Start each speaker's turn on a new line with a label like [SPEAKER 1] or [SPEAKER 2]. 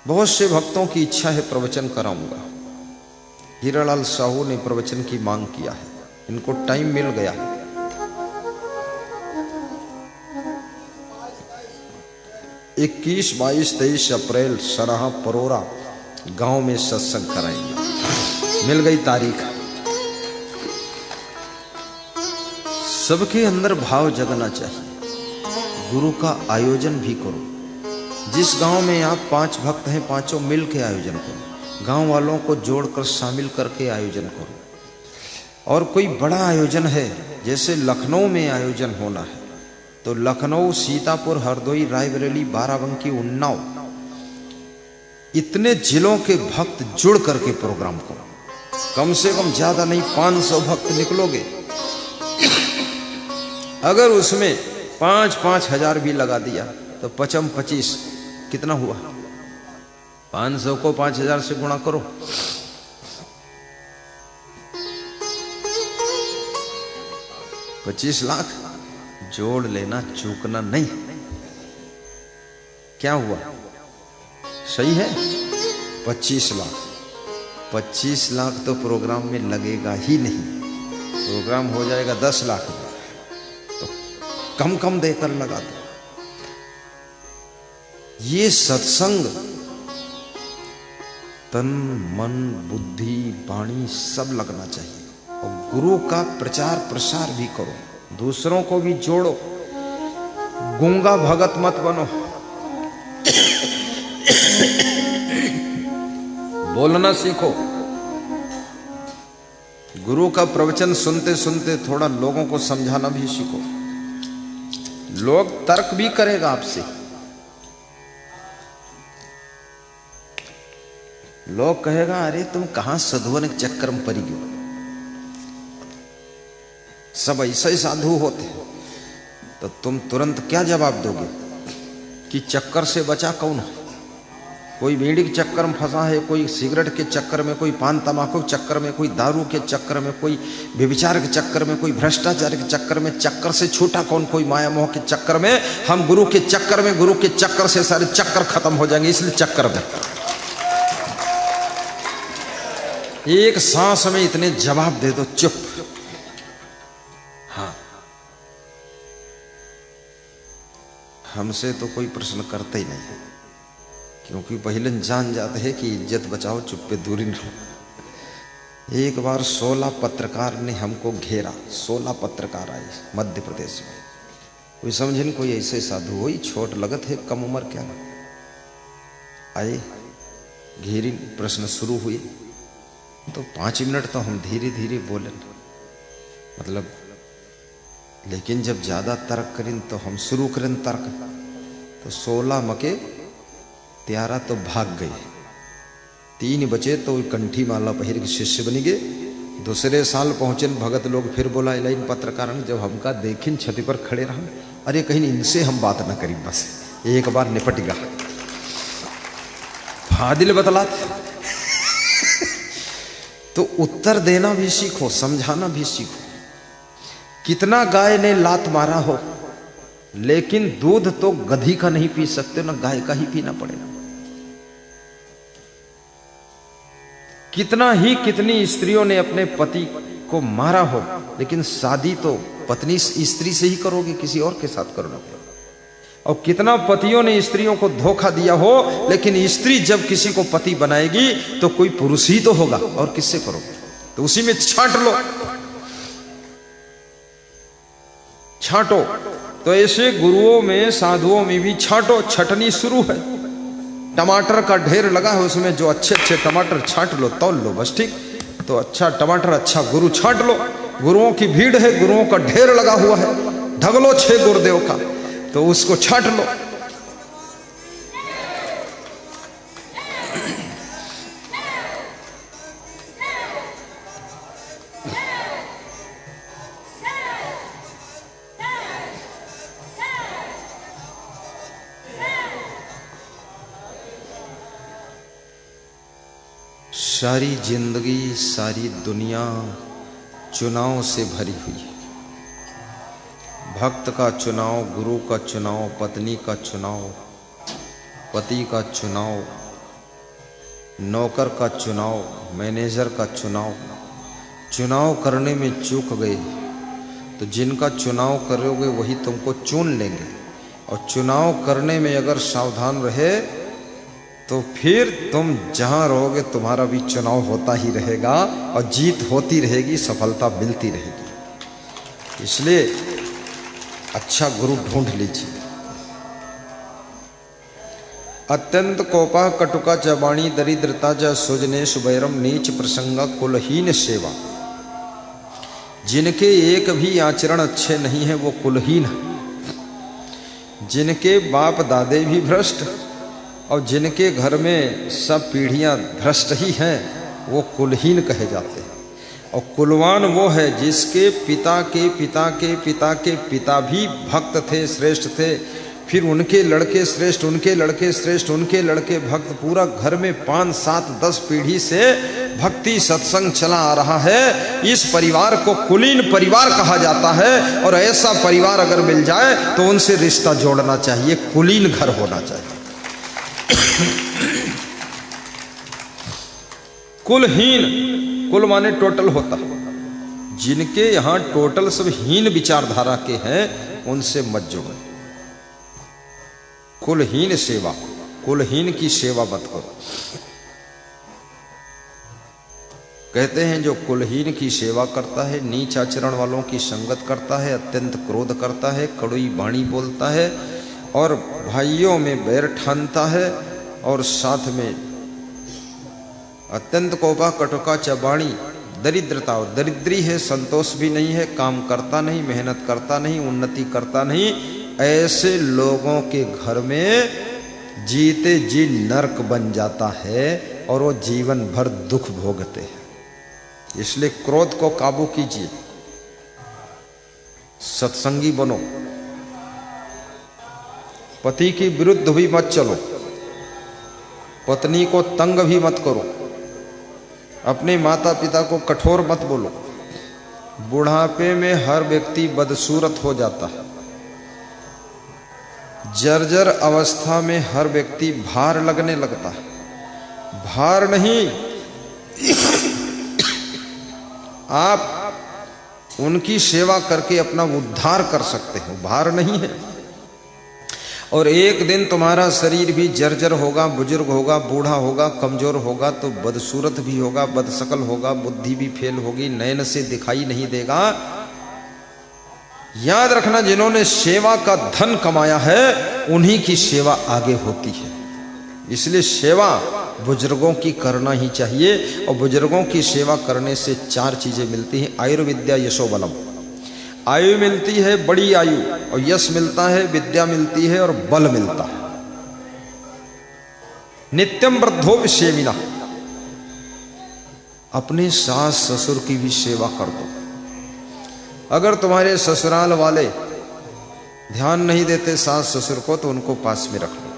[SPEAKER 1] बहुत से भक्तों की इच्छा है प्रवचन कराऊंगा। हीरालाल साहू ने प्रवचन की मांग किया है, इनको टाइम मिल गया है। 21, 22, 23 अप्रैल सराहा परोरा गांव में सत्संग कराएंगे। मिल गई तारीख। सबके अंदर भाव जगना चाहिए। गुरु का आयोजन भी करो। जिस गांव में आप 5 भक्त हैं, पांचों मिल के आयोजन करो। गांव वालों को जोड़कर शामिल करके आयोजन करो। और कोई बड़ा आयोजन है, जैसे लखनऊ में आयोजन होना है, तो लखनऊ, सीतापुर, हरदोई, रायबरेली, बाराबंकी, उन्नाव, इतने जिलों के भक्त जुड़ करके प्रोग्राम करो। कम से कम ज्यादा नहीं, 500 भक्त निकलोगे। अगर उसमें 5-5 हजार भी लगा दिया तो 25 कितना हुआ? 500 को 5000 से गुणा करो। $25 लाख जोड़ लेना, चूकना नहीं। क्या हुआ? सही है? 25 लाख। 25 लाख तो प्रोग्राम में लगेगा ही नहीं। प्रोग्राम हो जाएगा 10 लाख में, तो कम कम देकर लगा दो। ये सत्संग तन, मन, बुद्धि, वाणी सब लगना चाहिए। और गुरु का प्रचार प्रसार भी करो, दूसरों को भी जोड़ो। गूंगा भगत मत बनो। बोलना सीखो। गुरु का प्रवचन सुनते सुनते थोड़ा लोगों को समझाना भी सीखो। लोग तर्क भी करेगा आपसे। लोग कहेगा, अरे तुम कहां साधुओं के चक्कर में पड़ी गयो, सब ऐसे ही साधु होते। तो तुम तुरंत क्या जवाब दोगे कि चक्कर से बचा कौन है? कोई बीड़ी के चक्कर में फंसा है, कोई सिगरेट के चक्कर में, कोई पान तमाकू के चक्कर में, कोई दारू के चक्कर में, कोई व्यभिचार के चक्कर में, कोई भ्रष्टाचार के चक्कर में। चक्कर से छूटा कौन? कोई माया मोह के चक्कर में। हम गुरु के चक्कर में, गुरु के चक्कर से सारे चक्कर खत्म हो जाएंगे, इसलिए चक्कर में। एक सांस में इतने जवाब दे दो, चुप। हाँ, हमसे तो कोई प्रश्न करते ही नहीं, क्योंकि पहले जान जाते हैं कि इज्जत बचाओ, चुप पे दूरी न रहो। एक बार 16 पत्रकार ने हमको घेरा। 16 पत्रकार आए मध्य प्रदेश में। कोई समझे नहीं, कोई ऐसे साधु हो, छोट लगत है, कम उम्र क्या आए, घेरी, प्रश्न शुरू हुए। तो 5 मिनट तो हम धीरे धीरे बोले, मतलब, लेकिन जब ज्यादा तर्क करें तो हम शुरू करें तर्क। तो 16 मके 13 तो भाग गए, 3 बचे तो कंठी माला पहिर के शिष्य बन गए। दूसरे साल पहुंचे भगत लोग, फिर बोला इलाइन पत्रकार ने, जब हमका देखिन छती पर खड़े रहा, अरे कहीं इनसे हम बात ना करी, बस एक बार निपट गया। फादिल बतलाते। तो उत्तर देना भी सीखो, समझाना भी सीखो। कितना गाय ने लात मारा हो, लेकिन दूध तो गधी का नहीं पी सकते, ना गाय का ही पीना पड़ेगा। कितनी स्त्रियों ने अपने पति को मारा हो, लेकिन शादी तो पत्नी स्त्री से ही करोगे, किसी और के साथ करो ना। और कितना पतियों ने स्त्रियों को धोखा दिया हो, लेकिन स्त्री जब किसी को पति बनाएगी तो कोई पुरुष ही तो होगा, और किससे करोगे? तो उसी में छांट लो, छांटो। तो ऐसे गुरुओं में, साधुओं में भी छांटो। छटनी शुरू है। टमाटर का ढेर लगा है, उसमें जो अच्छे अच्छे टमाटर छांट लो, तौल लो, बस ठीक। तो अच्छा टमाटर, अच्छा गुरु छांट लो। गुरुओं की भीड़ है, गुरुओं का ढेर लगा हुआ है, ढगलो 6 गुरुदेव का, तो उसको छांट लो। सारी जिंदगी, सारी दुनिया चुनाव से भरी हुई है। भक्त का चुनाव, गुरु का चुनाव, पत्नी का चुनाव, पति का चुनाव, नौकर का चुनाव, मैनेजर का चुनाव करने में चूक गए तो जिनका चुनाव करोगे वही तुमको चुन लेंगे, और चुनाव करने में अगर सावधान रहे तो फिर तुम जहां रहोगे तुम्हारा भी चुनाव होता ही रहेगा और जीत होती रहेगी, सफलता मिलती रहेगी। इसलिए अच्छा गुरु ढूंढ लीजिए। अत्यंत कोपा कटुका च वाणी दरिद्रता च सुजनेश वैरम नीच प्रसंगा कुलहीन सेवा। जिनके एक भी आचरण अच्छे नहीं है वो कुलहीन है, जिनके बाप दादे भी भ्रष्ट और जिनके घर में सब पीढ़ियां भ्रष्ट ही हैं वो कुलहीन कहे जाते हैं। और कुलवान वो है जिसके पिता के पिता के पिता के पिता भी भक्त थे, श्रेष्ठ थे, फिर उनके लड़के श्रेष्ठ, उनके लड़के श्रेष्ठ, उनके लड़के भक्त, पूरा घर में 5, 7, 10 पीढ़ी से भक्ति सत्संग चला आ रहा है। इस परिवार को कुलीन परिवार कहा जाता है। और ऐसा परिवार अगर मिल जाए तो उनसे रिश्ता जोड़ना चाहिए, कुलीन घर होना चाहिए। कुलहीन, कुल माने टोटल होता है। जिनके यहां टोटल सब हीन विचारधारा के हैं उनसे मत जोड़ो। कुलहीन सेवा, कुलहीन की सेवा मत करो। कहते हैं जो कुलहीन की सेवा करता है, नीच आचरण वालों की संगत करता है, अत्यंत क्रोध करता है, कड़ुई वाणी बोलता है और भाइयों में बैर ठानता है, और साथ में अत्यंत कोपा कटुका चबाणी दरिद्रता, दरिद्री है, संतोष भी नहीं है, काम करता नहीं, मेहनत करता नहीं, उन्नति करता नहीं, ऐसे लोगों के घर में जीते जी नरक बन जाता है और वो जीवन भर दुख भोगते हैं। इसलिए क्रोध को काबू कीजिए, सत्संगी बनो, पति के विरुद्ध भी मत चलो, पत्नी को तंग भी मत करो, अपने माता पिता को कठोर मत बोलो। बुढ़ापे में हर व्यक्ति बदसूरत हो जाता है, जर्जर अवस्था में हर व्यक्ति भार लगने लगता है। भार नहीं, आप उनकी सेवा करके अपना उद्धार कर सकते हो, भार नहीं है। और एक दिन तुम्हारा शरीर भी जर्जर होगा, बुजुर्ग होगा, बूढ़ा होगा, कमजोर होगा तो बदसूरत भी होगा, बदशक्ल होगा, बुद्धि भी फेल होगी, नयन से दिखाई नहीं देगा। याद रखना, जिन्होंने सेवा का धन कमाया है उन्हीं की सेवा आगे होती है। इसलिए सेवा बुजुर्गों की करना ही चाहिए। और बुजुर्गों की सेवा करने से 4 चीजें मिलती हैं। आयुर्विद्या यशो बलम, आयु मिलती है बड़ी आयु, और यश मिलता है, विद्या मिलती है और बल मिलता है। नित्यम वृद्धो विसेविना, अपने सास ससुर की भी सेवा कर दो। अगर तुम्हारे ससुराल वाले ध्यान नहीं देते सास ससुर को तो उनको पास में रख लो।